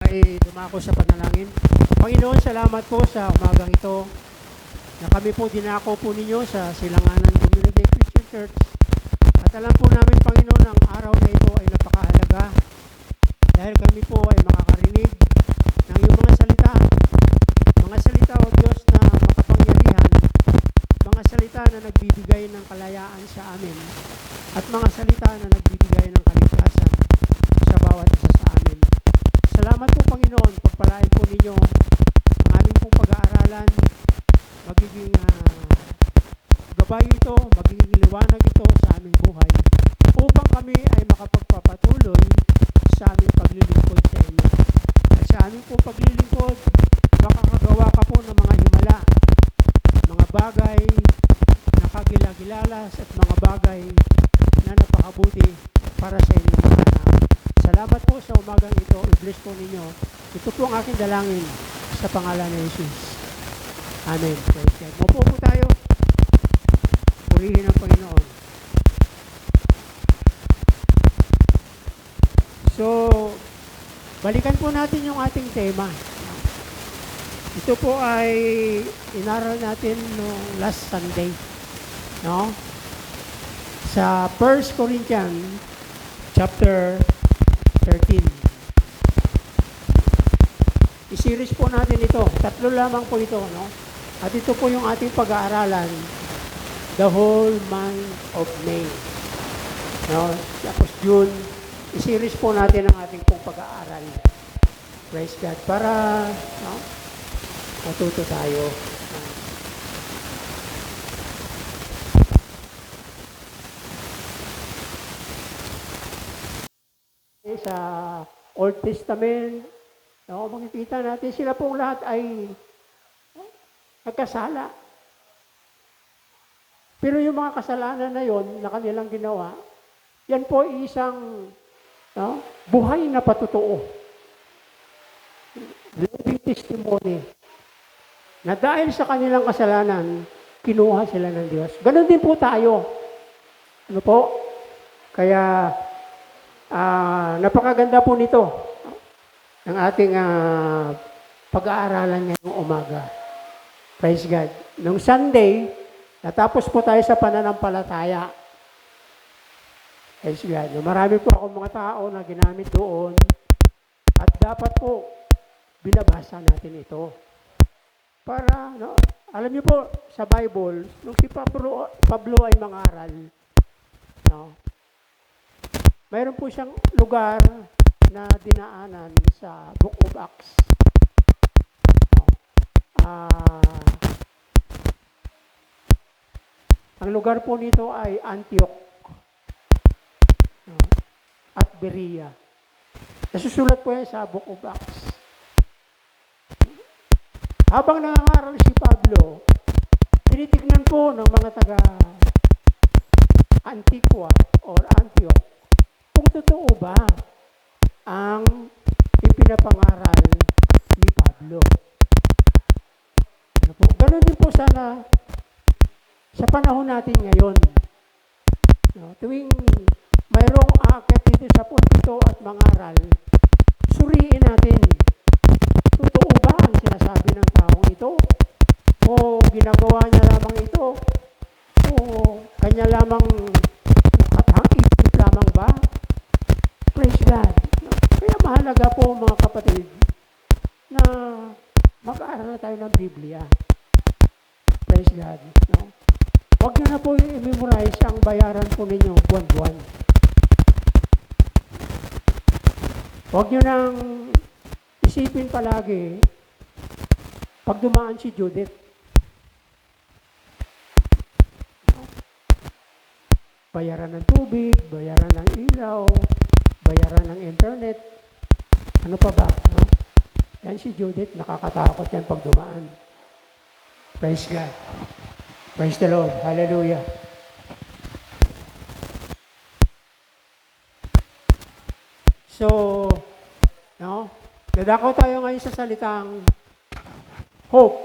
ay dumako sa panalangin. Panginoon, salamat po sa umagang ito na kami po dinako po ninyo sa Silanganan Community Christian Church. At alam po namin, Panginoon, ang araw na ito ay napakahalaga dahil kami po ay makakarinig ng iyong mga salita. Mga salita, O Diyos, na makapangyarihan, mga salita na nagbibigay ng kalayaan sa amin, at mga salita na nagbibigay ng kaligtasan sa bawat isa sa amin. Salamat po, Panginoon, pagpalain po ninyo ang aming pong pag-aaralan, magiging gabay ito, magiging liwanag ito sa aming buhay, upang kami ay makapagpapatuloy sa aming paglilingkod sa inyo. At sa aming pong paglilingkod, makakagawa ka po ng mga himala, mga bagay na kagilagilalas at mga bagay na napakabuti para sa inyong mga anak. Salamat po sa umagang ito. I-bless po ninyo. Ito po ang aking dalangin sa pangalan ni Jesus. Amen. Praise God. Mapo po tayo. Purihin ang Panginoon. So, balikan po natin yung ating tema. Ito po ay inaral natin noong last Sunday. No? Sa 1 Corinthians chapter 13. I-series po natin ito. 3 lamang po ito. No? At ito po yung ating pag-aaralan the whole month of May. No? Tapos June, i-series po natin ang ating pong pag-aaral. Praise God. Para matuto tayo. Sa Old Testament, makikita natin sila pong lahat ay nagkasala. Pero yung mga kasalanan na yon na kanilang ginawa, yan po ay isang buhay na patotoo. Living testimony. Na dahil sa kanilang kasalanan, kinuha sila ng Diyos. Ganon din po tayo. Ano po? Kaya, napakaganda po nito ng ating pag-aaralan ngayong umaga. Praise God. Nung Sunday, natapos po tayo sa pananampalataya. Praise God. Marami po akong mga tao na ginamit doon at dapat po binabasa natin ito. Para, alam niyo po, sa Bible, nung si Pablo ay mangaral, mayroon po siyang lugar na dinaanan sa Book of Acts. Ang lugar po nito ay Antioch at Berea. Nasusulat po yan sa Book of Acts. Habang nangangaral si Pablo, tinitignan po ng mga taga Antiqua or Antioch kung totoo ba ang ipinapangaral ni Pablo. Ano po? Ganon din po sana sa panahon natin ngayon. Tuwing mayroong aakyat dito sa pulpito at mangaral, suriin natin, totoo ba ang sinasabi ng taong ito? O ginagawa niya lamang ito? O kanya lamang katang-isip lamang ba? Praise God. Kaya mahalaga po mga kapatid na mag-aaral na tayo ng Biblia. Praise God. Huwag nyo na po i-memorize ang bayaran po ninyo buwan-buwan. Huwag nyo nang isipin palagi pag dumaan si Judith. Bayaran ng tubig, bayaran ng ilaw, bayaran ng internet. Ano pa ba? Yan si Judith, nakakatakot yan pag dumaan. Praise God. Praise the Lord. Hallelujah. So, dadako tayo ngayon sa salitang hope,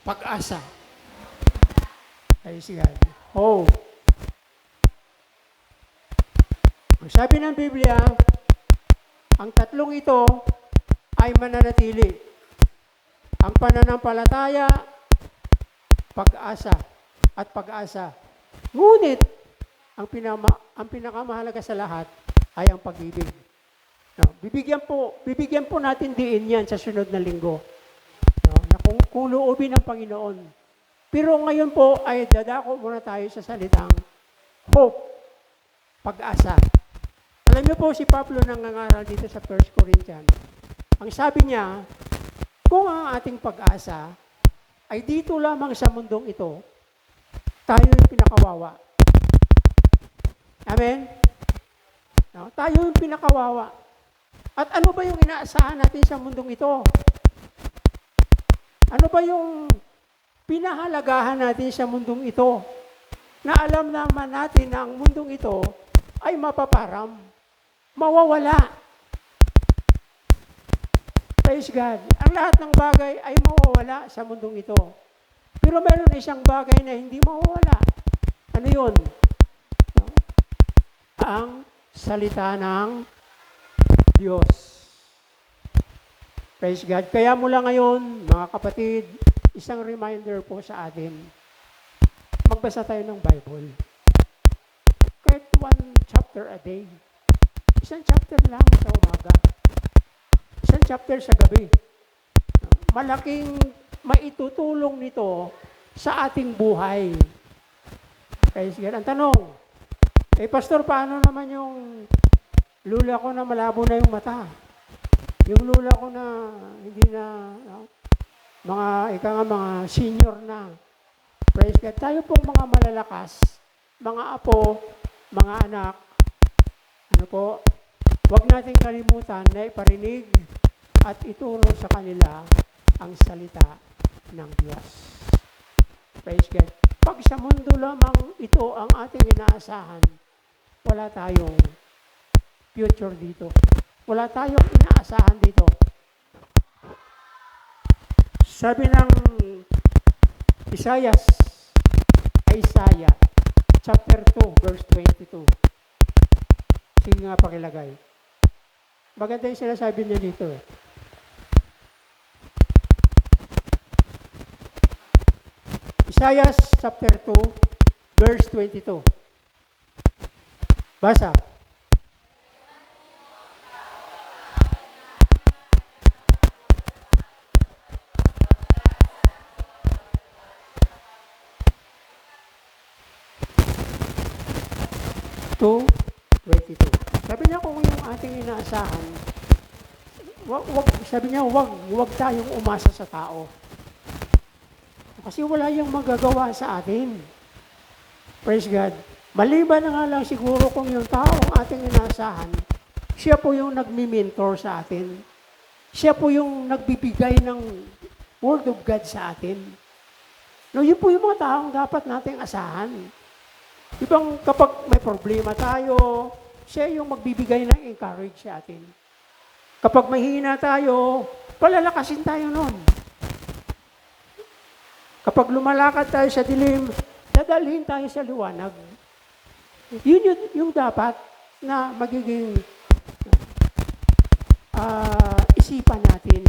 pag-asa. Praise God. Hope. Ang sabi ng Biblia, ang tatlong ito ay mananatili. Ang pananampalataya, pag-asa at pag-asa. Ngunit, ang pinakamahalaga sa lahat ay ang pag-ibig. No, bibigyan po natin diin yan sa sunod na linggo. No, na kung loobin ng Panginoon. Pero ngayon po ay dadako muna tayo sa salitang hope, pag-asa. Alam niyo po si Pablo nangangaral dito sa 1 Corinthians. Ang sabi niya, kung ang ating pag-asa ay dito lamang sa mundong ito, tayo yung pinakawawa. Amen? No, tayo yung pinakawawa. At ano ba yung inaasahan natin sa mundong ito? Ano ba yung pinahalagahan natin sa mundong ito? Na alam naman natin na ang mundong ito ay mapaparam, mawawala. Praise God. Ang lahat ng bagay ay mawawala sa mundong ito. Pero meron isang bagay na hindi mawawala. Ano yun? Ang salita ng Diyos. Praise God. Kaya mula ngayon, mga kapatid, isang reminder po sa atin, magbasa tayo ng Bible. Kahit one chapter a day. Isang chapter lang sa umaga. Isang chapter sa gabi. Malaking maitutulong nito sa ating buhay. Praise God. Ang tanong, Pastor, paano naman yung lula ko na malabo na yung mata? Yung lula ko na hindi na, mga senior na. Praise God. Tayo pong mga malalakas, mga apo, mga anak, huwag natin kalimutan na iparinig at ituro sa kanila ang salita ng Diyos. Praise God. Pag sa mundo lamang ito ang ating inaasahan, wala tayong future dito. Wala tayong inaasahan dito. Sabi ng Isaiah chapter 2, verse 22. Sige nga pakilagay. Maganda yung sinasabi niya dito. Isaiah chapter 2, verse 22. Basa. Sabi niya kung yung ating inaasahan, sabi niya, wag tayong umasa sa tao. Kasi wala yung magagawa sa atin. Praise God. Maliban na nga lang siguro kung yung taong ating inaasahan, siya po yung nagmi-mentor sa atin. Siya po yung nagbibigay ng Word of God sa atin. No, yun po yung mga taong dapat nating asahan. Ibang kapag may problema tayo, siya yung magbibigay ng encourage sa atin. Kapag mahina tayo, palalakasin tayo nun. Kapag lumalakad tayo sa dilim, dadalhin tayo sa liwanag. Yun yung dapat na magiging isipan natin.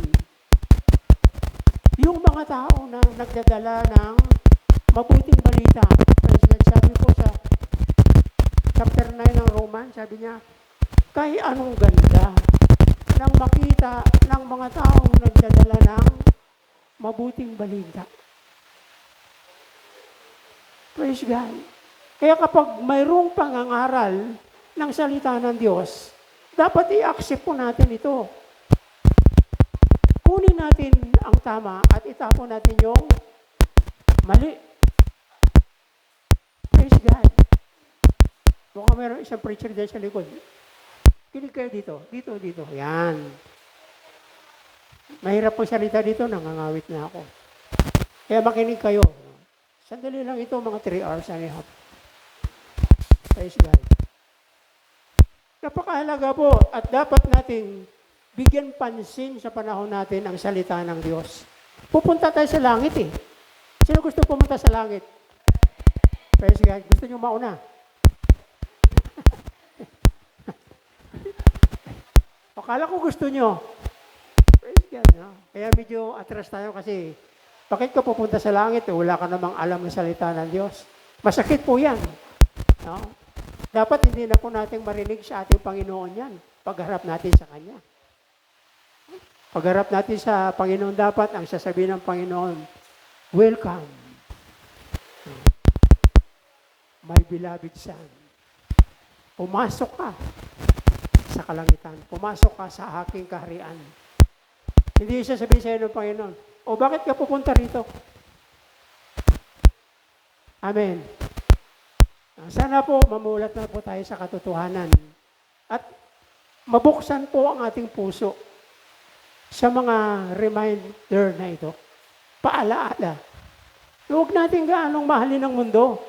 Yung mga tao na nagdadala ng mabuting balita, sabi po sa chapter 9 ng Roman, sabi niya, kay anong ganda nang makita ng mga taong nagdadala ng mabuting balita. Praise God. Kaya kapag mayroong pangangaral ng salita ng Diyos, dapat i-accept po natin ito. Kunin natin ang tama at itapon natin yung mali. Praise God. Mukhang mayroon isang preacher dyan sa likod. Kinig kayo dito. Dito. Yan. Mahirap pong salita dito, nangangawit na ako. Kaya makinig kayo. Sandali lang ito, mga 3 hours and a half. Praise God. Napakahalaga po at dapat nating bigyan pansin sa panahon natin ang salita ng Diyos. Pupunta tayo sa langit eh. Sino gusto pumunta sa langit? Praise God. Gusto nyo mauna? Akala ko gusto nyo. God. No? Kaya medyo atras tayo kasi bakit ka pupunta sa langit? Wala ka namang alam ng salita ng Diyos. Masakit po yan. No? Dapat hindi na po natin marinig sa ating Panginoon yan. Pagharap natin sa Kanya. Pagharap natin sa Panginoon, dapat ang sasabihin ng Panginoon, welcome, my beloved Son. Pumasok ka sa kalangitan. Pumasok ka sa aking kaharian. Hindi siya sabihin sa iyo ng Panginoon, o bakit ka pupunta rito? Amen. Sana po mamulat na po tayo sa katotohanan at mabuksan po ang ating puso sa mga reminder na ito. Paalaala. Huwag natin gaanong mahalin ang mundo.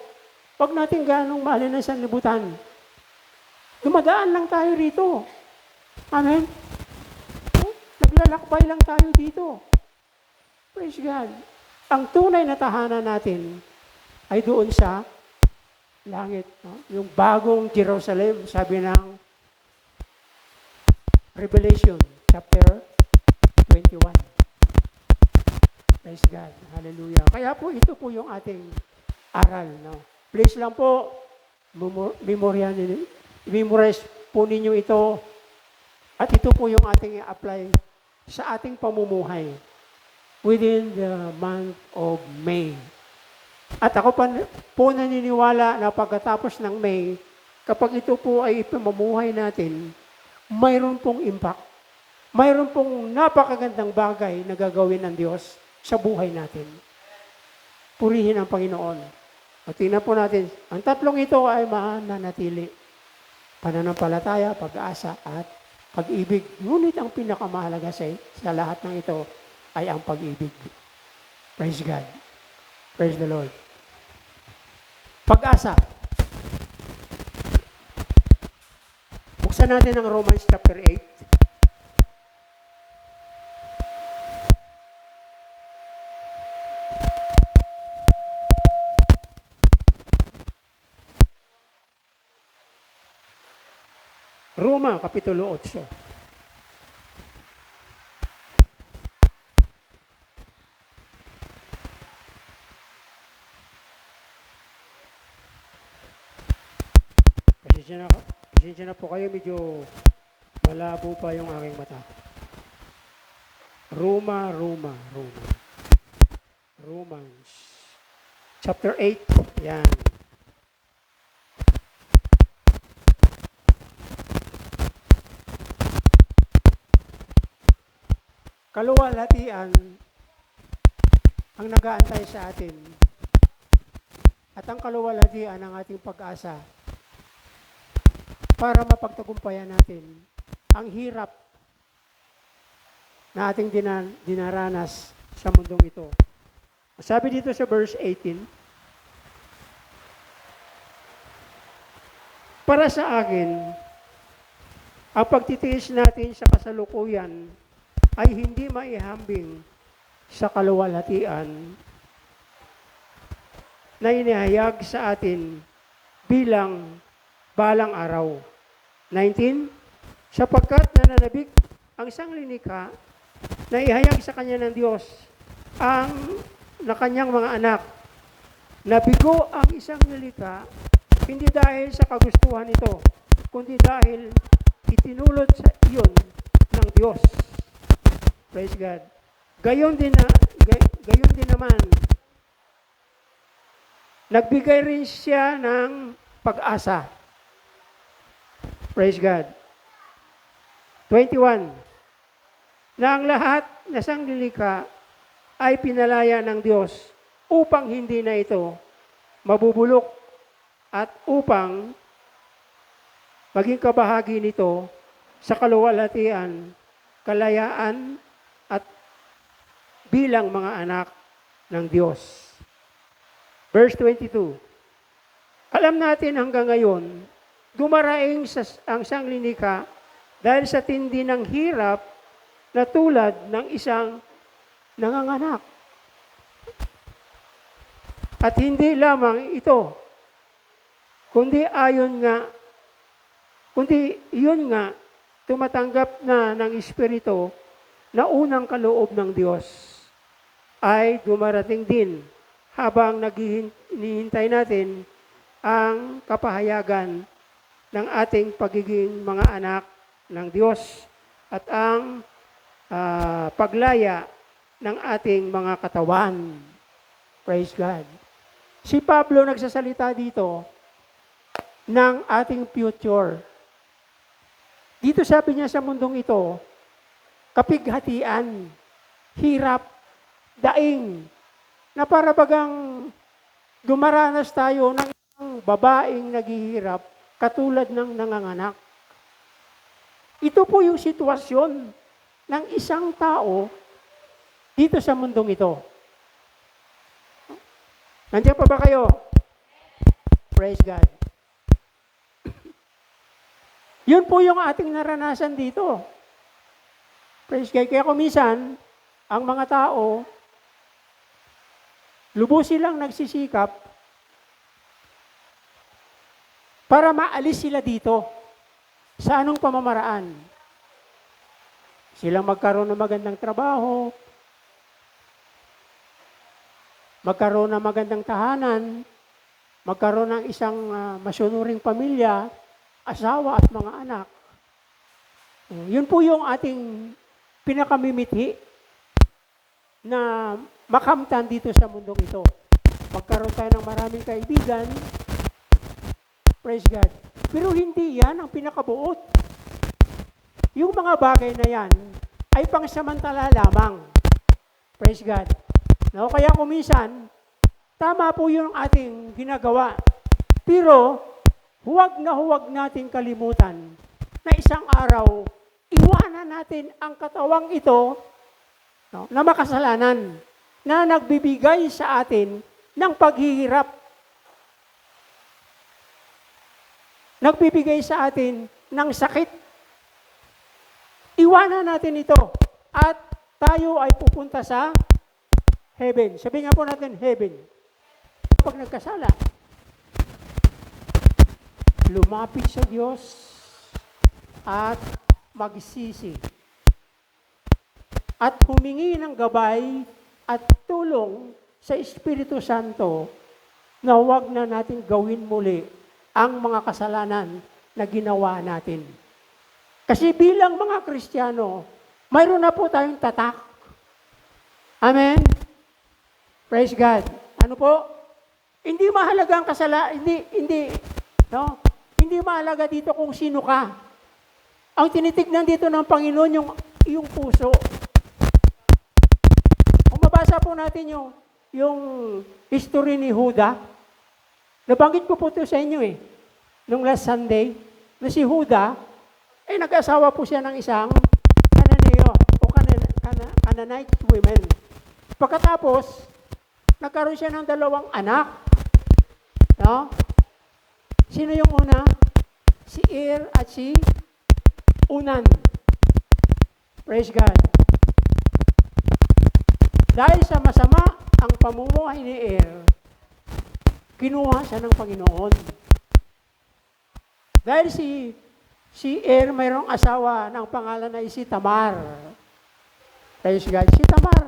Huwag natin gaanong mahalin ang sanlibutan. Dumadaan lang tayo rito. Amen? Naglalakbay lang tayo dito. Praise God. Ang tunay na tahanan natin ay doon sa langit. No? Yung bagong Jerusalem, sabi ng Revelation chapter 21. Praise God. Hallelujah. Kaya po ito po yung ating aral. No? Please lang po, memorize po ninyo ito. At ito po yung ating i-apply sa ating pamumuhay within the month of May. At ako po naniniwala na pagkatapos ng May, kapag ito po ay ipamamuhay natin, mayroon pong impact. Mayroon pong napakagandang bagay na gagawin ng Diyos sa buhay natin. Purihin ang Panginoon. At tingnan po natin, ang tatlong ito ay mananatili. Pananampalataya, pag-asa, at pag-ibig. Ngunit ang pinakamahalaga sa lahat ng ito ay ang pag-ibig. Praise God. Praise the Lord. Pag-asa. Buksan natin ang Romans chapter 8. Roma, Kapitulo 8. Pasensya na po kayo, medyo malabo pa yung aking mata. Romans. Chapter 8. Yan. Kaluwalhatian ang nag-aantay sa atin. At ang kaluwalhatian ang ating pag-asa para mapagtagumpayan natin ang hirap na ating dinaranas sa mundong ito. Sabi dito sa verse 18, para sa akin, ang pagtitiis natin sa kasalukuyan ay hindi maihambing sa kaluwalhatian na inihayag sa atin bilang balang araw. 19, sapagkat nananabik ang sanglilikha na ihayag sa kanya ng Diyos ang na kanyang mga anak. Nabigo ang isang nilikha hindi dahil sa kagustuhan ito, kundi dahil itinulot sa iyon ng Diyos. Praise God. Gayon din naman, nagbigay rin siya ng pag-asa. Praise God. 21. Na ang lahat na sanglilikha ay pinalaya ng Diyos upang hindi na ito mabubulok at upang maging kabahagi nito sa kaluwalhatian, kalayaan, at bilang mga anak ng Diyos. Verse 22. Alam natin hanggang ngayon, dumaraing ang sanglilikha dahil sa tindi ng hirap na tulad ng isang nanganganak. At hindi lamang ito, kundi yun nga, tumatanggap na ng Espiritu na unang kaloob ng Diyos ay dumarating din habang naghihintay natin ang kapahayagan ng ating pagiging mga anak ng Diyos at ang paglaya ng ating mga katawan. Praise God. Si Pablo nagsasalita dito ng ating future. Dito sabi niya sa mundong ito, kapighatian, hirap, daing, na para bagang dumaranas tayo ng isang babaeng naghihirap katulad ng nanganganak. Ito po yung sitwasyon ng isang tao dito sa mundong ito. Nandiyan pa ba kayo? Praise God. Yun po yung ating naranasan dito. Praise God. Kaya kuminsan, ang mga tao, lubos silang nagsisikap para maalis sila dito. Sa anong pamamaraan? Silang magkaroon ng magandang trabaho, magkaroon ng magandang tahanan, magkaroon ng isang masunuring pamilya, asawa at mga anak. Yun po yung ating pinakamimithi na makamtan dito sa mundong ito. Magkaroon tayo ng maraming kaibigan, praise God. Pero hindi yan ang pinakabuot. Yung mga bagay na yan ay pangsamantala lamang. Praise God. No? Kaya kuminsan, tama po yung ating ginagawa. Pero, huwag nating kalimutan na isang araw, iwanan natin ang katawang ito, no, na makasalanan, na nagbibigay sa atin ng paghihirap. Nagbibigay sa atin ng sakit. Iwanan natin ito at tayo ay pupunta sa heaven. Sabihin nga po natin, heaven. Pag nagkasala, lumapit sa Diyos at magsisi. At humingi ng gabay at tulong sa Espiritu Santo na huwag na natin gawin muli ang mga kasalanan na ginawa natin. Kasi bilang mga Kristiyano, mayroon na po tayong tatak. Amen? Praise God. Ano po? Hindi mahalaga ang hindi mahalaga dito kung sino ka. Ang tinitignan dito ng Panginoon yung puso. Kung mabasa po natin yung history ni Juda, nabanggit ko po ito sa inyo nung last Sunday, na si Juda, nag-asawa po siya ng isang Cananeo o Canaanite women. Pagkatapos, nagkaroon siya ng 2 anak. No? Sino yung una? Si Er at si Unan. Praise God. Dahil sa masama ang pamumuhay ni Er, kinuha siya ng Panginoon. Dahil si Er mayroong asawa ng pangalan ay si Tamar. Praise God. Si Tamar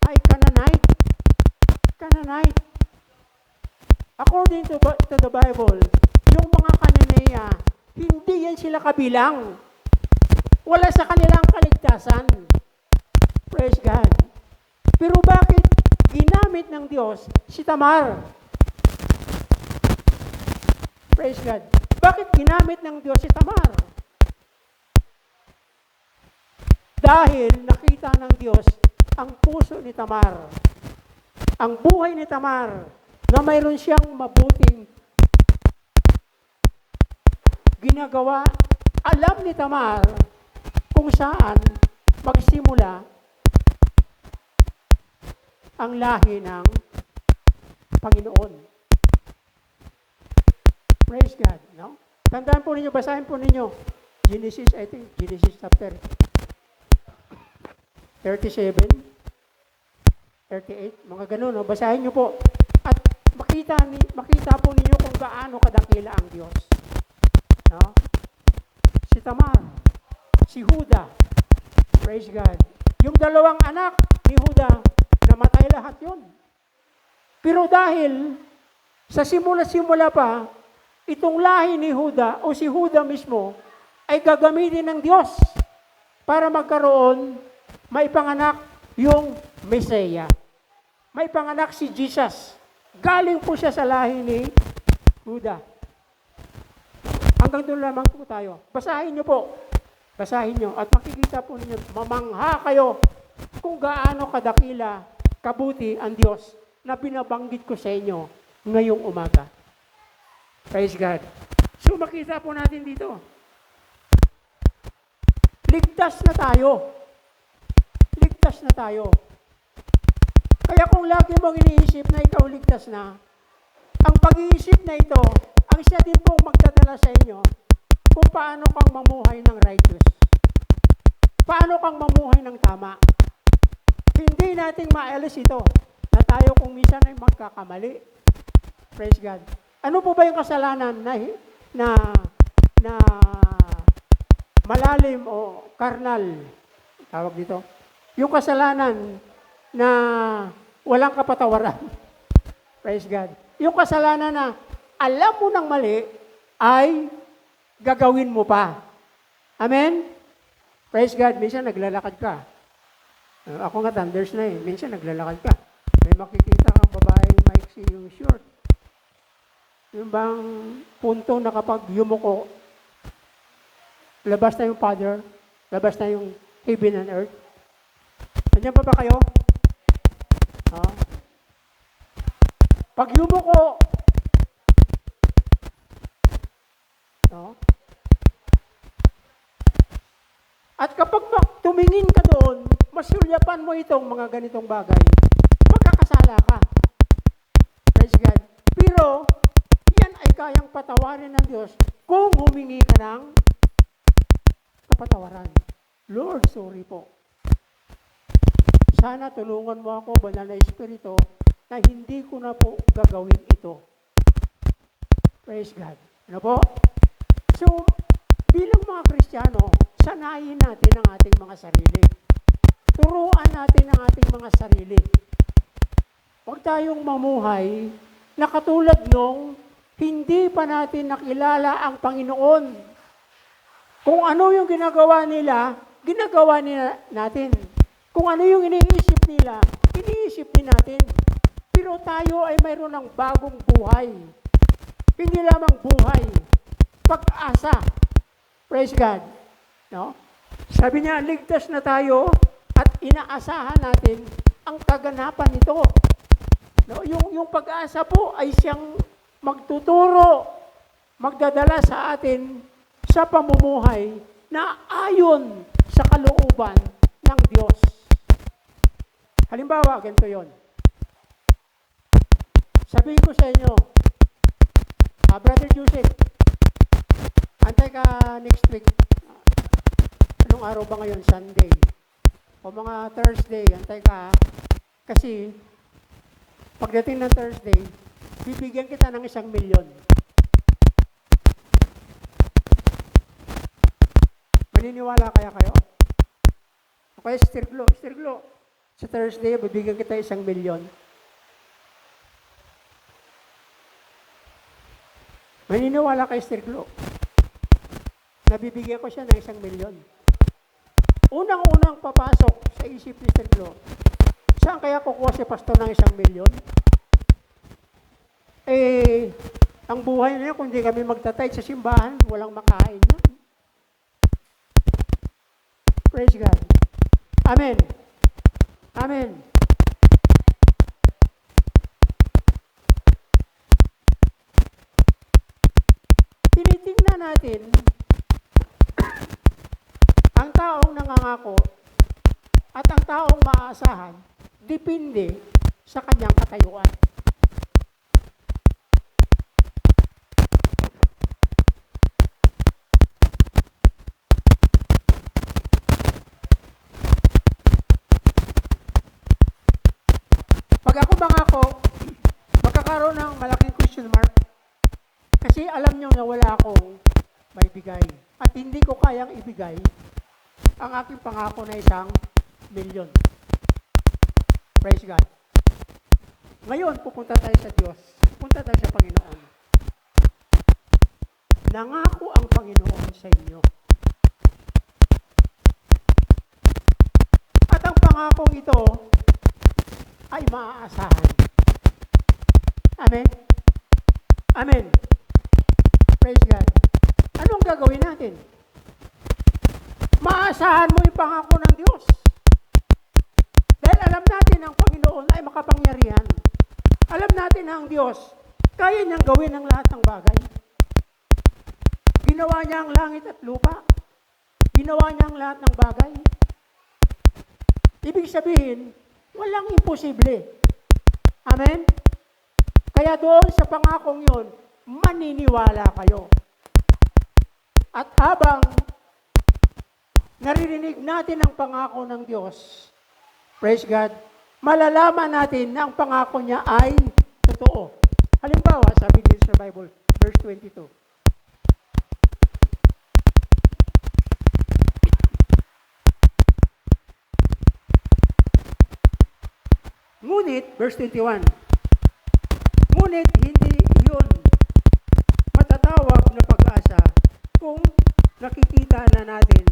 ay Canaanite. According to the Bible, yung mga Cananea, hindi yan sila kabilang. Wala sa kanilang kaligtasan. Praise God. Pero bakit ginamit ng Diyos si Tamar? Praise God. Bakit ginamit ng Diyos si Tamar? Dahil nakita ng Diyos ang puso ni Tamar, ang buhay ni Tamar, na mayroon siyang mabuting ginagawa. Alam ni Tamar kung saan magsimula ang lahi ng Panginoon. Praise God, no? Tandaan po ninyo, basahin po ninyo. Genesis chapter 37, 38, mga ganun, no? Basahin nyo po. At makita po ninyo kung gaano kadakila ang Diyos. No? Si Tamar, si Juda, praise God. Yung dalawang anak ni Huda, namatay lahat yun. Pero dahil sa simula-simula pa, itong lahi ni Huda o si Huda mismo ay gagamitin ng Diyos para magkaroon, maipanganak yung Messiah. Maipanganak si Jesus. Galing po siya sa lahi ni Huda. Hanggang doon lamang po tayo. Basahin niyo po. Basahin niyo. At makikita po ninyo, mamangha kayo kung gaano kadakila, kabuti ang Diyos na binabanggit ko sa inyo ngayong umaga. Praise God. So makita po natin dito. Ligtas na tayo. Ligtas na tayo. Kaya kung lagi mong iniisip na ikaw ligtas na, ang pag-iisip na ito, ang siya din pong magdadala sa inyo kung paano kang mamuhay ng righteous. Paano kang mamuhay ng tama. Hindi nating maalis ito na tayo kung minsan ay magkakamali. Praise God. Ano po ba yung kasalanan na malalim o karnal? Tawag dito. Yung kasalanan na walang kapatawaran. Praise God. Yung kasalanan na alam mo ng mali ay gagawin mo pa. Amen? Praise God. Minsan naglalakad ka. Ako nga thunders na eh. Minsan naglalakad ka. May makikita kang babaeng maiksi yung short. Yung bang punto na kapag yumuko, labas na yung Father, labas na yung heaven and earth. Nandiyan pa ba kayo? Pag yumuko, at kapag tumingin ka doon, masulyapan mo itong mga ganitong bagay, magkakasala ka. Praise God. Pero, yan ay kayang patawarin ng Diyos kung humingi ka ng kapatawaran. Lord, sorry po. Sana tulungan mo ako, Banal na Espiritu, na hindi ko na po gagawin ito. Praise God. Ano po? So, bilang mga Kristiyano, sanayin natin ang ating mga sarili. Turuan natin ang ating mga sarili. Huwag tayong mamuhay na katulad nung hindi pa natin nakilala ang Panginoon. Kung ano yung ginagawa nila natin. Kung ano yung iniisip nila, iniisip din natin. Pero tayo ay mayroon ng bagong buhay. Hindi lamang buhay, pag-asa. Praise God. No? Sabi niya, ligtas na tayo at inaasahan natin ang kaganapan nito. No? Yung pag-asa po ay siyang magtuturo, magdadala sa atin sa pamumuhay na ayon sa kalooban ng Diyos. Halimbawa, ganito yon. Sabihin ko sa inyo, Brother Joseph, antay ka next week. Anong araw ba ngayon? Sunday. O mga Thursday, antay ka. Kasi, pagdating ng Thursday, bibigyan kita ng 1 milyon. Maniniwala kaya kayo? O kaya Stirglo. Sa Thursday, bibigyan kita 1 milyon. Maniniwala kay Stirglo. Nabibigyan ko siya ng 1 milyon. Unang-unang papasok sa isip ni Stirglo, saan kaya kukuha si pastor ng 1 milyon? Ang buhay na yun, kung di kami magtatay sa simbahan, walang makain yan. Praise God. Amen. Amen. Tinitingnan natin ang taong nangangako at ang taong maaasahan, depende sa kanyang katayuan. Pag ako mangako, magkakaroon ng malaking question mark kasi alam nyo na wala akong maibigay at hindi ko kayang ibigay ang aking pangako na 1 million. Praise God. Ngayon, pupunta tayo sa Diyos. Pupunta tayo sa Panginoon. Nangako ang Panginoon sa inyo. At ang pangakong ito ay maaasahan. Amen? Amen. Praise God. Anong gagawin natin? Maaasahan mo yung pangako ng Diyos. Dahil alam natin ang Panginoon ay makapangyarihan. Alam natin na ang Diyos, kaya niyang gawin ang lahat ng bagay. Ginawa niya ang langit at lupa. Ginawa niya ang lahat ng bagay. Ibig sabihin, walang imposible. Amen? Kaya doon sa pangakong yun, maniniwala kayo. At habang naririnig natin ang pangako ng Diyos, praise God, malalaman natin na ang pangako niya ay totoo. Halimbawa, sabi dito sa Bible, verse 22. Ngunit, verse 21, ngunit hindi yun matatawag na pag-asa kung nakikita na natin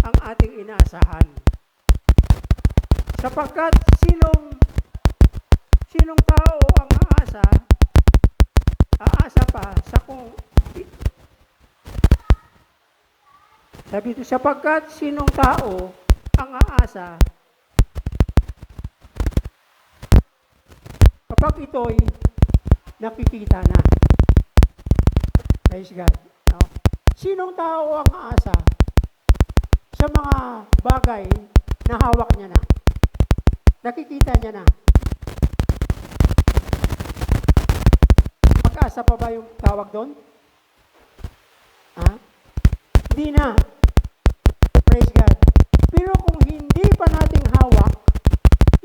ang ating inaasahan. Sapagkat sinong tao ang aasa pa sa kung sabi ito, sapagkat sinong tao ang aasa kapag ito'y nakikita na. Praise God. No? Sinong tao ang aasa sa mga bagay na hawak niya na? Nakikita niya na. Pag-asa pa ba yung tawag doon? Ha? Hindi na. Praise God. Pero kung hindi pa nating hawak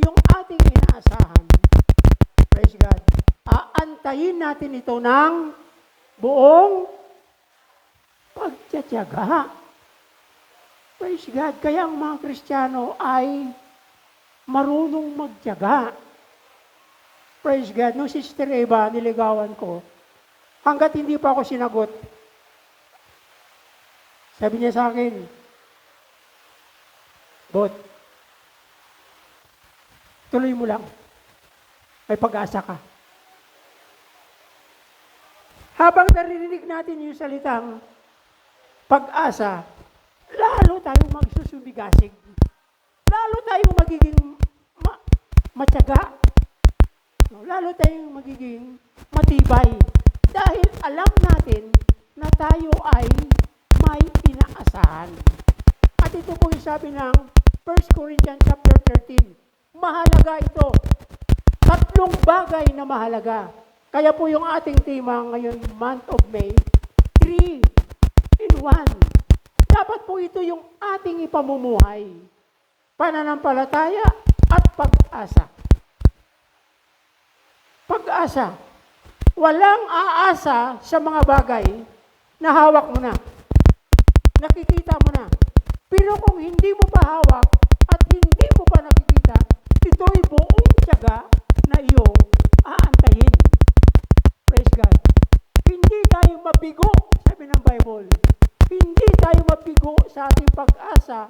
yung ating inaasahan, praise God, aantayin natin ito ng buong pagtitiyaga. Praise God. Kaya ang mga Kristiyano ay marunong magtiyaga. Praise God. Nung Sister Eva, niligawan ko, hanggat hindi pa ako sinagot, sabi niya sa akin, Bot, tuloy mo lang. May pag-asa ka. Habang naririnig natin yung salitang pag-asa, lalo tayong magsusumigasig. Lalo tayong magiging matyaga. Lalo tayong magiging matibay. Dahil alam natin na tayo ay may inaasahan. At ito po yung sabi ng 1 Corinthians chapter 13. Mahalaga ito. 3 bagay na mahalaga. Kaya po yung ating tema ngayon, month of May, 3 in 1. Dapat po ito yung ating ipamumuhay. Pananampalataya at pag-asa. Pag-asa. Walang aasa sa mga bagay na hawak mo na. Nakikita mo na. Pero kung hindi mo pa hawak at hindi mo pa nakikita, ito'y buong tiyaga na iyong aantayin. Praise God. Hindi tayo mabigo, sabi ng Bible. Hindi tayo mabigo sa ating pag-asa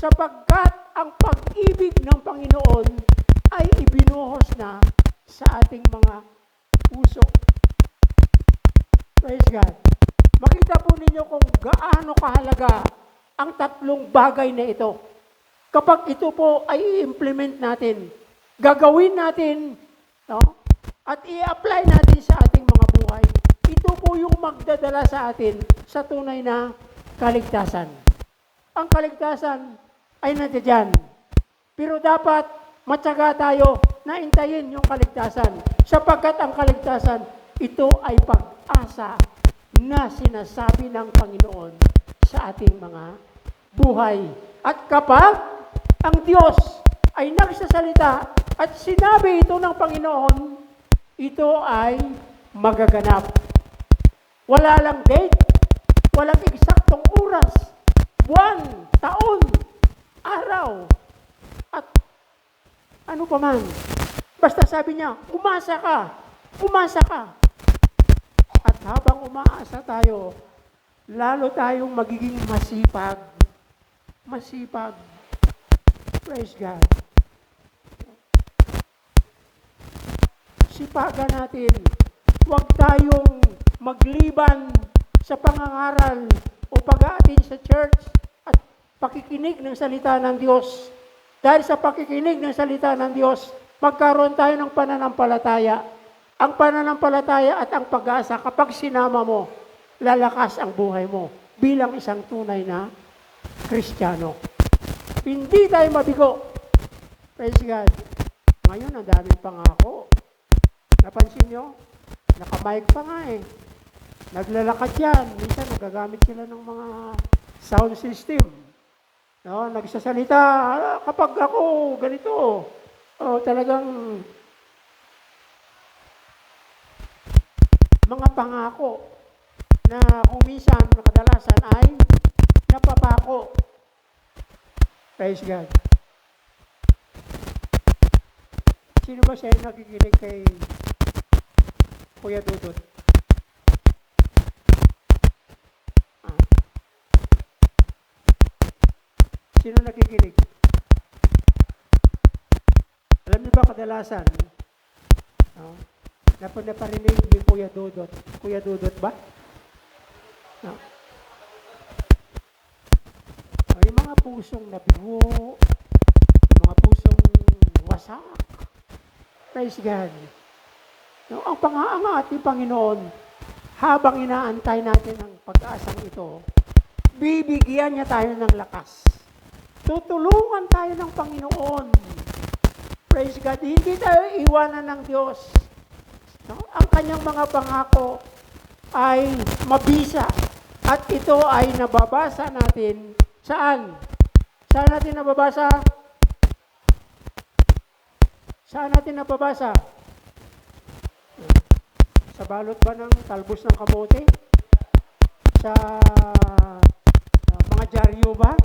sapagkat ang pag-ibig ng Panginoon ay ibinuhos na sa ating mga puso. Praise God. Makita po ninyo kung gaano kahalaga ang 3 bagay na ito. Kapag ito po ay i-implement natin, gagawin natin, no? At i-apply natin sa ating mga buhay, ito po yung magdadala sa atin sa tunay na kaligtasan. Ang kaligtasan ay nandiyan. Pero dapat matyaga tayo na intayin yung kaligtasan. Sapagkat ang kaligtasan, ito ay pag-asa na sinasabi ng Panginoon sa ating mga buhay. At kapag ang Diyos ay nagsasalita at sinabi ito ng Panginoon, ito ay magaganap. Wala lang date, walang eksaktong oras, buwan, taon, araw. at ano pa man. Basta sabi niya, umasa ka. Umasa ka. At habang umaasa tayo, lalo tayong magiging masipag. Masipag. Praise God. Sipagan natin. Huwag tayong magliban sa pangangaral o pag-aatin sa church at pakikinig ng salita ng Diyos. Dahil sa pakikinig ng salita ng Diyos, magkaroon tayo ng pananampalataya. Ang pananampalataya at ang pag-asa, kapag sinama mo, lalakas ang buhay mo bilang isang tunay na Kristiyano. Hindi tayo mabigo. Praise God. Ngayon, ang daming pangako. Napansin nyo? Naka-mic pa nga eh. Naglalakad yan. Minsan nagagamit sila ng mga sound system. No, nagsasalita, kapag ako ganito, talagang mga pangako na kung minsan kadalasan ay napapako. Praise God. Sino ba siya yung nakikinig kay Kuya Dudut? Sino nakikinig? Alam niyo ba kadalasan? Naparinig ni Kuya Dudut. Kuya Dudut ba? No. Yung mga pusong nabigo, mga pusong wasak. Praise God. No, ang ating Panginoon, habang inaantay natin ang pag-asang ito, bibigyan niya tayo ng lakas. Tutulungan tayo ng Panginoon. Praise God. Hindi tayo iwanan ng Diyos. No? Ang kanyang mga pangako ay mabisa. At ito ay nababasa natin. Saan? Saan natin nababasa? Saan natin nababasa? Sa balot ba ng talbos ng kamote? Sa mga dyaryo ba?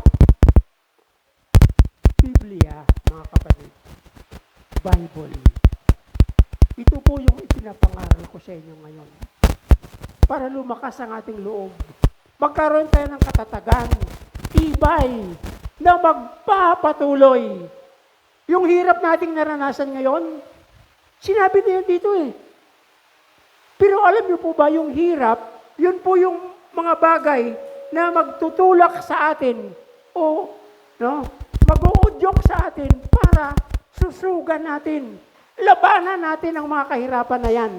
Biblia, mga kapatid. Bible. Ito po yung ipinapangaral ko sa inyo ngayon. Para lumakas ang ating loob. Magkaroon tayo ng katatagan, tibay, na magpapatuloy. Yung hirap nating naranasan ngayon, sinabi niyo dito eh. Pero alam niyo po ba, yung hirap, yun po yung mga bagay na magtutulak sa atin o mag-uudyok sa atin para susugan natin. Labanan natin ang mga kahirapan na yan.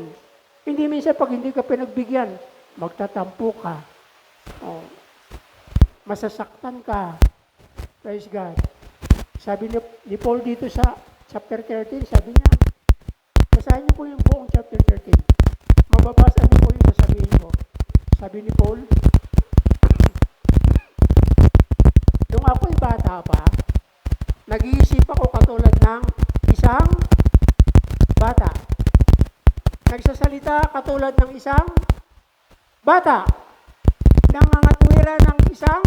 Hindi minsan pag hindi ka pinagbigyan, magtatampo ka. Masasaktan ka. Praise God. Sabi ni Paul dito sa chapter 13, sabi niya, basahin niyo po yung buong chapter 13. Mababasa niyo po yung sasabihin ko. Sabi ni Paul, nung ako'y bata pa, nag-iisip ako katulad ng isang bata. Nagsasalita katulad ng isang bata. Nangangatwira ng isang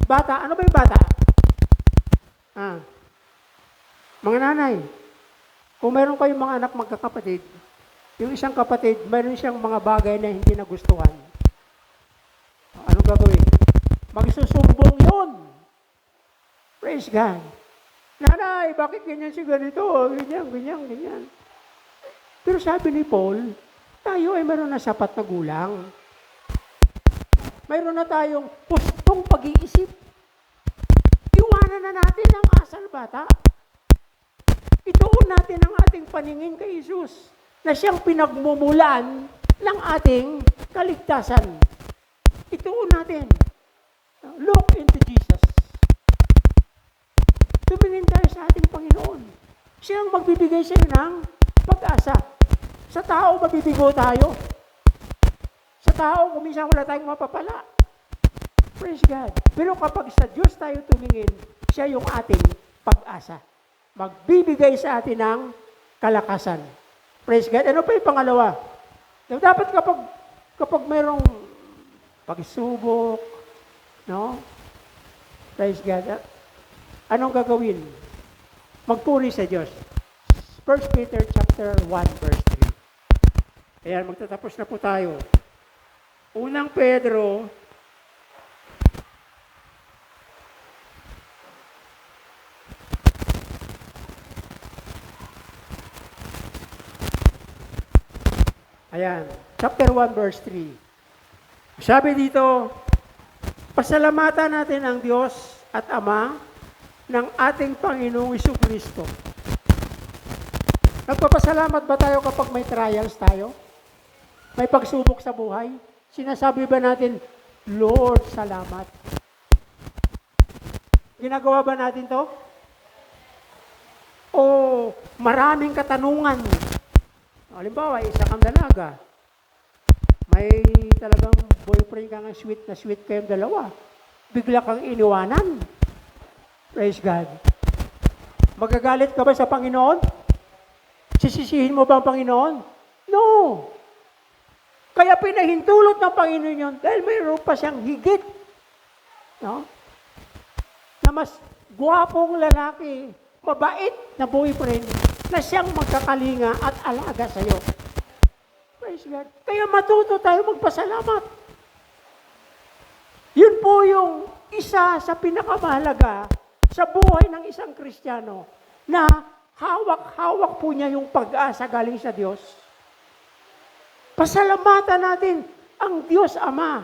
bata. Ano ba yung bata? Mga nanay, kung meron kayong mga anak magkakapatid, yung isang kapatid, meron siyang mga bagay na hindi nagustuhan. Anong gagawin? Magsusumbong yun. Praise God. Nanay, bakit ganyan si ganito? Ganyan. Pero sabi ni Paul, tayo ay meron na sapat na gulang. Mayroon na tayong pustong pag-iisip. Iwanan na natin ang asal bata. Ituon natin ang ating paningin kay Jesus na siyang pinagmumulan ng ating kaligtasan. Ituon natin. Look into Jesus. Tumingin tayo sa ating Panginoon. Siya ang magbibigay sa iyo ng pag-asa. Sa tao, mabibigo tayo. Sa tao, kuminsan wala tayong mapapala. Praise God. Pero kapag sa Diyos tayo tumingin, siya yung ating pag-asa. Magbibigay sa atin ng kalakasan. Praise God. Ano pa yung pangalawa? Dapat kapag mayroong pagsubok, no? Praise God. Anong gagawin? magpuri sa Diyos. 1 Peter chapter 1 verse 3. Ayan, magtatapos na po tayo. Unang Pedro, ayan, chapter 1 verse 3. Sabi dito, pasalamatan natin ang Diyos at Ama ng ating Panginoong Jesucristo. Nagpapasalamat ba tayo kapag may trials tayo? May pagsubok sa buhay? Sinasabi ba natin, Lord, salamat? Ginagawa ba natin to? O maraming katanungan? Halimbawa, isa kang dalaga. May talagang boyfriend ka nga sweet kayong dalawa. Bigla kang iniwanan. Praise God. Magagalit ka ba sa Panginoon? Sisisihin mo ba ang Panginoon? No. Kaya pinahintulot ng Panginoon yun dahil mayroon pa siyang higit. No? Na mas gwapong lalaki, mabait na boyfriend, na siyang magkakalinga at alaga sa'yo. Praise God. Kaya matuto tayo magpasalamat. Yun po yung isa sa pinakamahalaga sa buhay ng isang Kristiyano na hawak-hawak po niya yung pag-asa galing sa Diyos. Pasalamatan natin ang Diyos Ama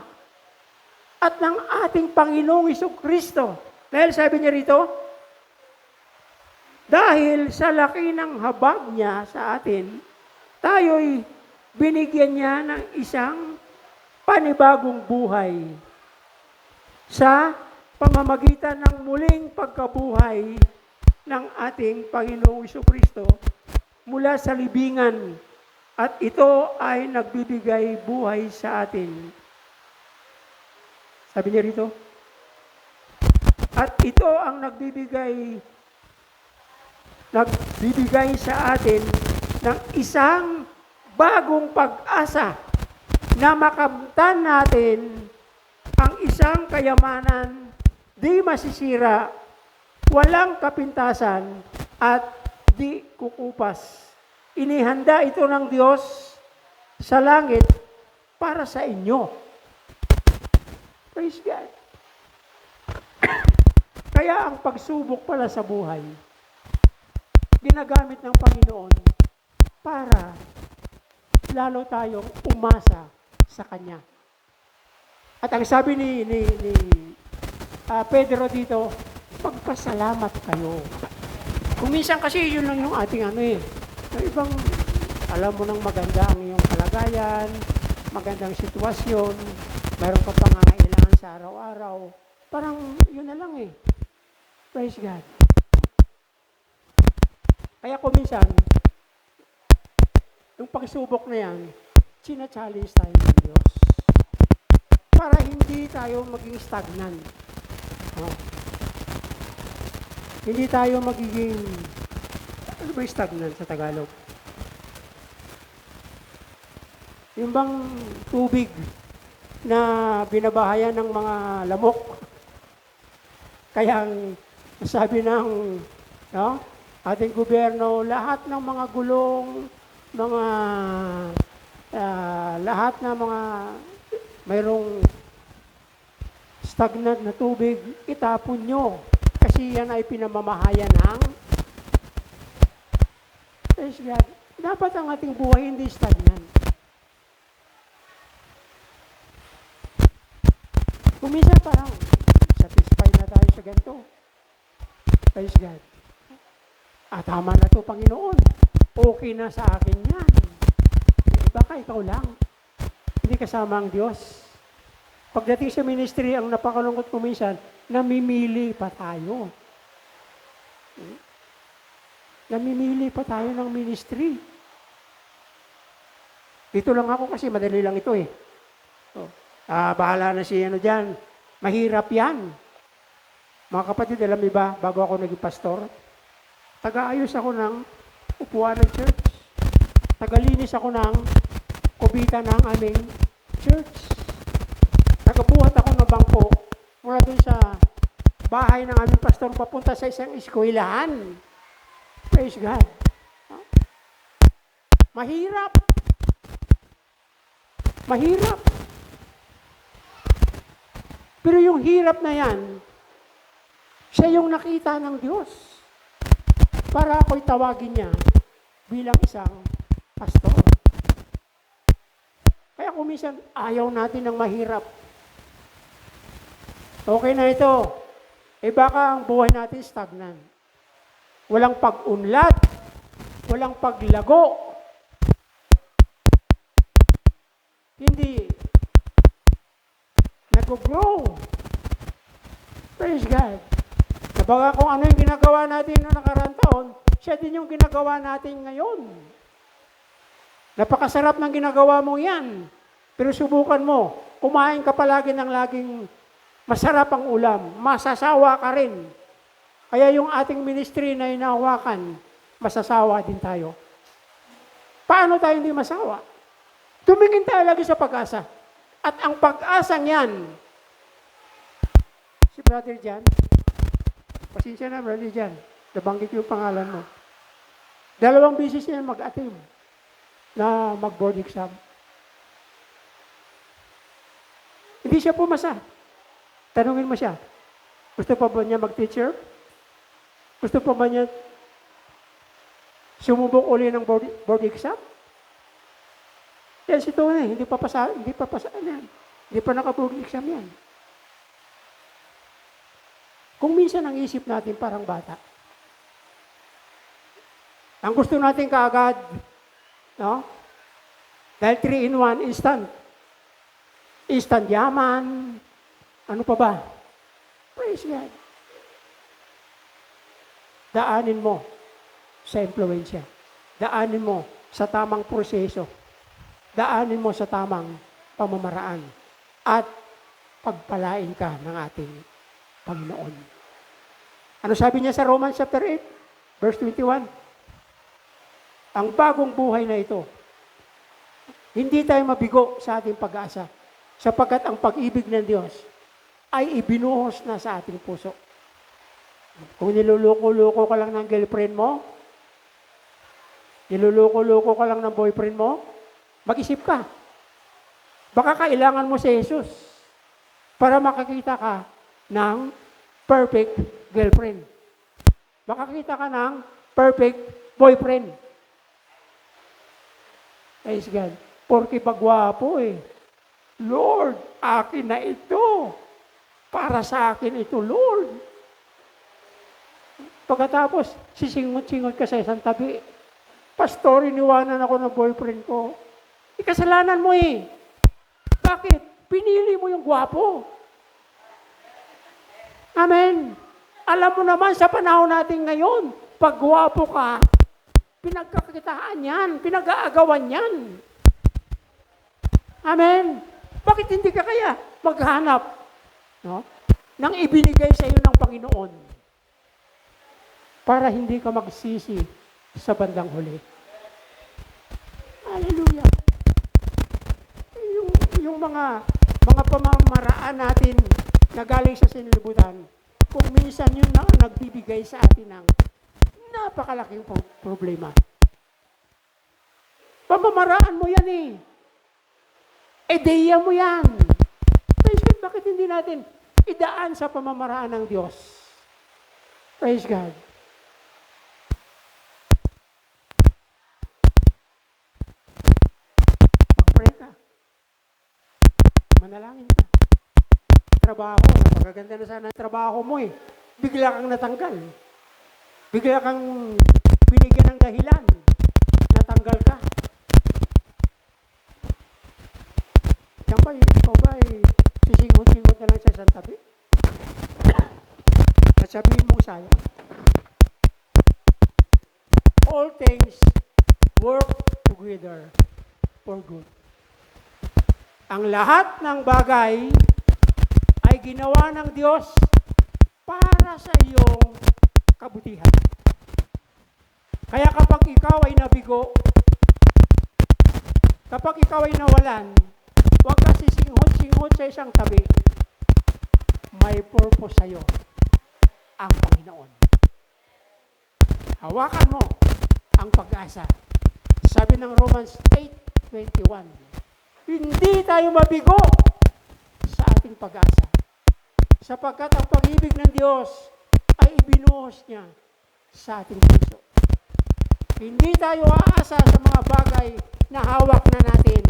at ng ating Panginoong Jesucristo. Dahil sabi niya rito, dahil sa laki ng habag niya sa atin, tayo'y binigyan niya ng isang panibagong buhay sa pamamagitan ng muling pagkabuhay ng ating Panginoong Jesucristo mula sa libingan, at ito ay nagbibigay buhay sa atin. Sabi niya rito, at ito ang nagbibigay sa atin ng isang bagong pag-asa na makamtan natin ang isang kayamanan di masisira, walang kapintasan at di kukupas. Inihanda ito ng Diyos sa langit para sa inyo. Praise God. Kaya ang pagsubok pala sa buhay, ginagamit ng Panginoon para lalo tayong umasa sa Kanya. At ang sabi ni Pedro dito, magpasalamat kayo. Kung minsan kasi yun lang yung ating yung ibang, alam mo nang maganda ang iyong kalagayan, magandang sitwasyon, mayroon ka pangangailangan sa araw-araw, parang yun na lang Praise God. Kaya kung minsan, yung pagsubok na yan, china-challenge tayo ng Diyos. Para hindi tayo maging stagnant. Hindi tayo magiging, ano ba yung stagnant sa Tagalog? Yung bang tubig na binabahayan ng mga lamok. Kaya sabi ng ating gobyerno, lahat ng mga gulong, lahat ng mga mayroong stagnant na tubig, itapon nyo. Kasi yan ay pinamamahayan ng praise God. Dapat ang ating buhay hindi stagnant. Kung minsan parang satisfied na tayo sa ganito. Praise God. Tama na to, Panginoon. Okay na sa akin yan. Baka ikaw lang. Hindi kasama ang Diyos. Pagdating sa ministry, ang napakalungkot ko minsan, namimili pa tayo. Namimili pa tayo ng ministry. Dito lang ako kasi madali lang ito bahala na si dyan. Mahirap yan. Mga kapatid, alam niyo ba, bago ako naging pastor, taga-ayos ako ng upuan ng church. Tagalinis ako ng kubita ng aming church. Nagabuhat ako ng bangko mula dun sa bahay ng aming pastor papunta sa isang eskwelahan. Praise God. Mahirap. Mahirap. Pero yung hirap na yan, siya yung nakita ng Diyos para ako'y tawagin niya bilang isang pastor. Kaya kung minsan ayaw natin ng mahirap, okay na ito. Baka ang buhay natin stagnan. Walang pag-unlad, walang paglago. Hindi nag-grow. Praise God. Nabaga kung ano yung ginagawa natin noong nakaraang taon, siya din yung ginagawa natin ngayon. Napakasarap ng ginagawa mo yan. Pero subukan mo, kumain ka palagi ng laging masarap ang ulam, masasawa ka rin. Kaya yung ating ministry na hinahawakan, masasawa din tayo. Paano tayo hindi masawa? Tumingin tayo lagi sa pag-asa. At ang pag-asang yan, si Brother Jan, pasensya na Brother Jan, nabanggit yung pangalan mo. 2 beses niya mag-attempt na mag-board exam. Hindi siya pumasa. Tanungin mo siya, gusto pa ba niya mag-teacher? Gusto pa ba niya sumubok uli ng board exam? Yan si Tony, hindi pa yan. Hindi pa naka-board exam yan. Kung minsan ang isip natin parang bata, ang gusto natin kaagad, no? Dahil 3-in-1, instant. Instant yaman. Ano pa ba? Praise God. Daanin mo sa impluensya. Daanin mo sa tamang proseso. Daanin mo sa tamang pamamaraan. At pagpalain ka ng ating Panginoon. Ano sabi niya sa Romans chapter 8, verse 21? Ang bagong buhay na ito, hindi tayo mabigo sa ating pag-asa, sapagkat ang pag-ibig ng Diyos ay ibinuhos na sa ating puso. Kung niluloko-loko ka lang ng girlfriend mo, niluloko-loko ka lang ng boyfriend mo, mag-isip ka. Baka kailangan mo si Jesus para makakita ka ng perfect girlfriend. Makakita ka ng perfect boyfriend. Praise God. Porque pagwapo Lord, akin na ito. Para sa akin ito, Lord. Pagkatapos, sisingot-singot ka sa isang tabi. Pastor, iniwanan ako ng boyfriend ko. Kasalanan mo Bakit? Pinili mo yung gwapo. Amen. Alam mo naman sa panahon natin ngayon, pag gwapo ka, pinagkakitaan yan, pinag-aagawan yan. Amen. Bakit hindi ka kaya maghanap nang ibinigay sa iyo ng Panginoon para hindi ka magsisi sa bandang huli? Hallelujah. Yung mga pamamaraan natin na galing sa sinilibutan, kung minsan yun na nagbibigay sa atin ng napakalaking problema. Pamamaraan mo yan Ideya mo yan. Praise God, bakit hindi natin idaan sa pamamaraan ng Diyos? Praise God. Mag-pray ka. Manalangin ka. Trabaho, magaganda na sana ang trabaho mo Bigla kang natanggal. Bigla kang binigyan ng dahilan. Natanggal ka. Ikaw ba sisingot-singot na lang sa isang tabi? At sabihin mo sa'yo, all things work together for good. Ang lahat ng bagay ay ginawa ng Diyos para sa iyong kabutihan. Kaya kapag ikaw ay nabigo, kapag ikaw ay nawalan, huwag ka sisinghot-singhot sa isang tabi. May purpose sa'yo ang Panginoon. Hawakan mo ang pag-asa. Sabi ng Romans 8:21, hindi tayo mabigo sa ating pag-asa. Sapagkat ang pag-ibig ng Diyos ay ibinuhos niya sa ating puso. Hindi tayo aasa sa mga bagay na hawak na natin,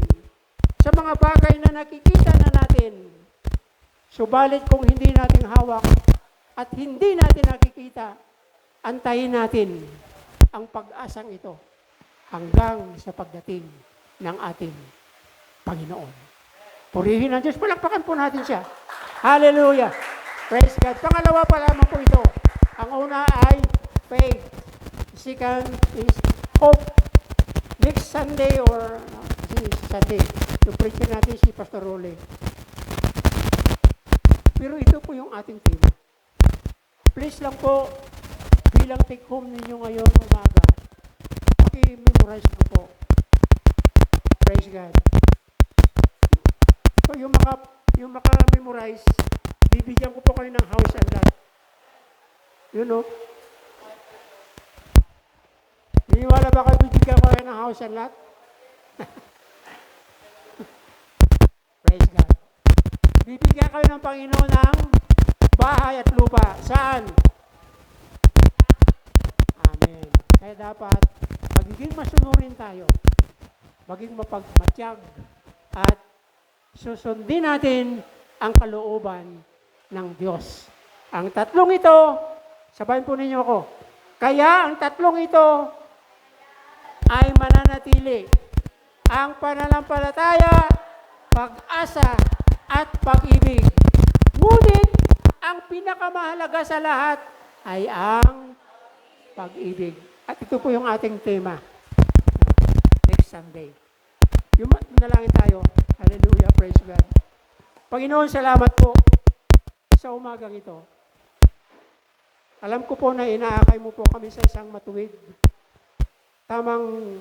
sa mga bagay na nakikita na natin. Subalit kung hindi natin hawak at hindi natin nakikita, antayin natin ang pag-asang ito hanggang sa pagdating ng ating Panginoon. Purihin ang Diyos. Palakpakan po natin siya. Hallelujah. Praise God. Pangalawa pa lamang po ito. Ang una ay faith. Second is hope. Next Sunday or Sunday, yung preacher natin si Pastor Role. Pero ito po yung ating tema. Please lang po, bilang take home ninyo ngayon umaga, paki-memorize mo po. Praise God. So yung maka-memorize, bibigyan ko po kayo ng house and lot. You know? Niniwala ba kayo bibigyan ko kayo ng house and lot? Praise God. Bibigyan kayo ng Panginoon ng bahay at lupa. Saan? Amen. Kaya dapat magiging masunurin tayo. Maging mapagmatyag at susundin natin ang kalooban ng Diyos. Ang tatlong ito, sabayin po ninyo ako, kaya ang tatlong ito ay mananatili. Ang pananampalataya, pag-asa, at pag-ibig. Ngunit, ang pinakamahalaga sa lahat ay ang pag-ibig. At ito po yung ating tema next Sunday. Yung nalangin tayo. Hallelujah, praise God. Panginoon, salamat po sa umagang ito. Alam ko po na inaakay mo po kami sa isang matuwid, tamang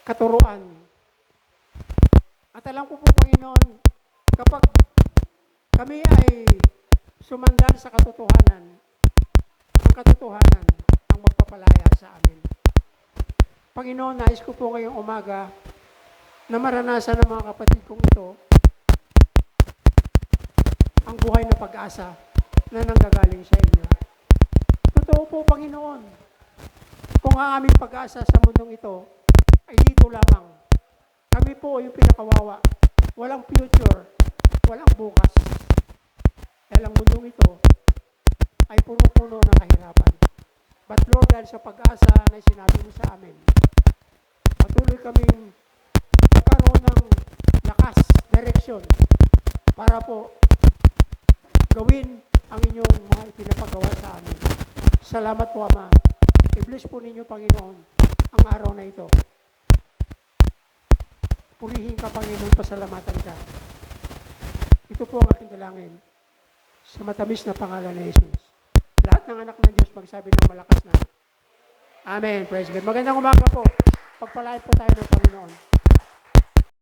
katuruan. At alam ko po, Panginoon, kapag kami ay sumandal sa katotohanan, ang katotohanan ang magpapalaya sa amin. Panginoon, nais ko po ngayong umaga na maranasan ng mga kapatid kong ito ang buhay na pag-asa na nanggagaling sa inyo. Totoo po, Panginoon, kung ang aming pag-asa sa mundong ito ay dito lamang, kami po yung pinakawawa. Walang future, walang bukas. Dahil ang mundong ito ay puno-puno ng kahirapan. But Lord, dahil sa pag-asa na sinabi mo sa amin, patuloy kaming magkaroon ng lakas, direksyon, para po gawin ang inyong mga ipinapagawa sa amin. Salamat po, Ama. I-bless po ninyo, Panginoon, ang araw na ito. Purihin ka, Panginoon, pasalamatan ka. Ito po ang aking dalangin sa matamis na pangalan ni Jesus. Lahat ng anak ng Diyos magsabi ng malakas na Amen. Praise God. Magandang umaga po. Pagpalain po tayo ng Panginoon.